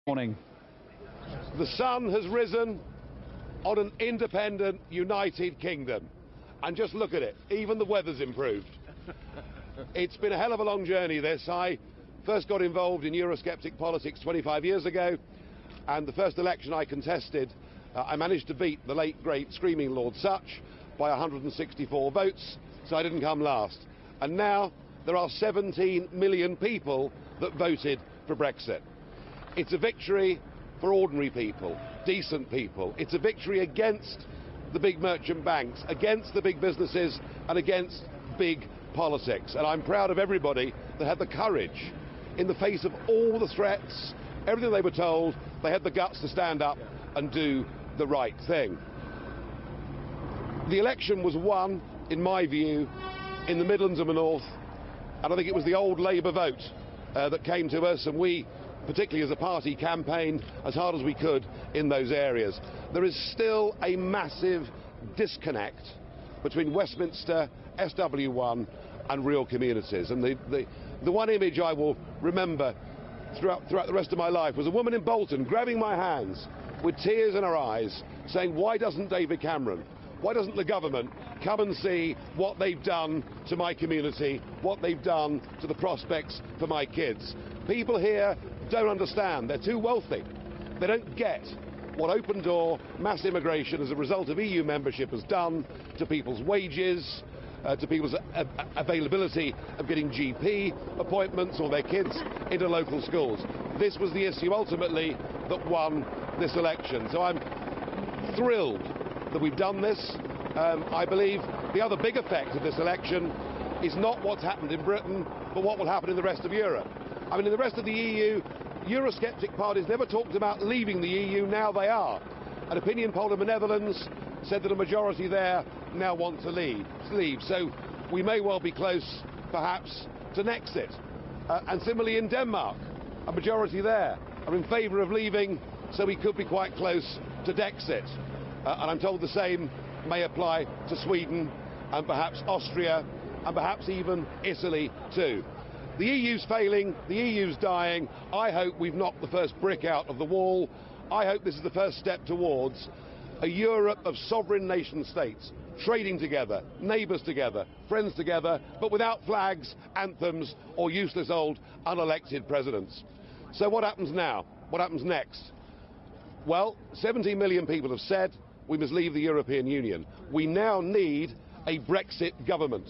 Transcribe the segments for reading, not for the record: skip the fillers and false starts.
Morning. The sun has risen on an independent United Kingdom. And just look at it, even the weather's improved. It's been a hell of a long journey, this. I first got involved in Eurosceptic politics 25 years ago, and the first election I contested, I managed to beat the late, great, screaming Lord Such by 164 votes, so I didn't come last. And now there are 17 million people that voted for Brexit. It's a victory for ordinary people, decent people. It's a victory against the big merchant banks, against the big businesses, and against big politics. And I'm proud of everybody that had the courage, in the face of all the threats, everything they were told, they had the guts to stand up and do the right thing. The election was won, in my view, in the Midlands and the North, and I think it was the old Labour vote that came to us, and we, particularly as a party, campaigned as hard as we could in those areas. There is still a massive disconnect between Westminster, SW1 and real communities. And the one image I will remember throughout the rest of my life was a woman in Bolton grabbing my hands with tears in her eyes saying, why doesn't David Cameron, why doesn't the government come and see what they've done to my community, what they've done to the prospects for my kids? People here don't understand. They're too wealthy. They don't get what open door mass immigration as a result of EU membership has done to people's wages, to people's availability of getting GP appointments or their kids into local schools. This was the issue ultimately that won this election. So I'm thrilled that we've done this. I believe the other big effect of this election is not what's happened in Britain, but what will happen in the rest of Europe. I mean, in the rest of the EU, Eurosceptic parties never talked about leaving the EU, now they are. An opinion poll in the Netherlands said that a majority there now want to leave. So we may well be close, perhaps, to Nexit. And similarly in Denmark, a majority there are in favour of leaving, so we could be quite close to Dexit. And I'm told the same may apply to Sweden and perhaps Austria and perhaps even Italy too. The EU's failing, the EU's dying. I hope we've knocked the first brick out of the wall. I hope this is the first step towards a Europe of sovereign nation states, trading together, neighbours together, friends together, but without flags, anthems, or useless old unelected presidents. So what happens now? What happens next? Well, 17 million people have said we must leave the European Union. We now need a Brexit government.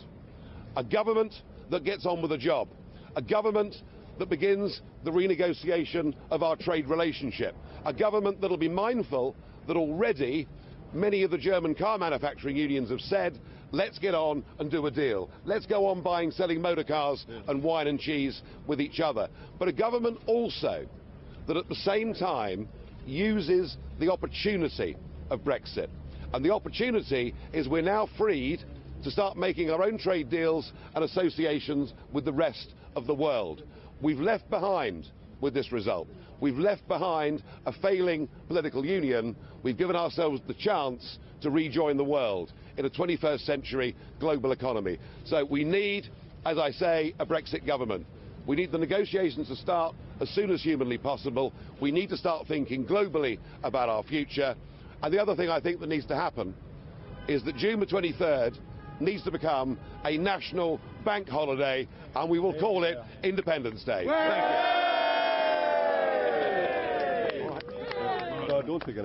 A government that gets on with the job. A government that begins the renegotiation of our trade relationship. A government that will be mindful that already many of the German car manufacturing unions have said, let's get on and do a deal. Let's go on buying, selling motor cars and wine and cheese with each other. But a government also that at the same time uses the opportunity of Brexit. And the opportunity is we're now freed to start making our own trade deals and associations with the rest of the world. We've left behind, with this result, we've left behind a failing political union. We've given ourselves the chance to rejoin the world in a 21st century global economy. So we need, as I say, a Brexit government. We need the negotiations to start as soon as humanly possible. We need to start thinking globally about our future. And the other thing I think that needs to happen is that June the 23rd needs to become a national bank holiday, and we will call it Independence Day. Thank you. Don't forget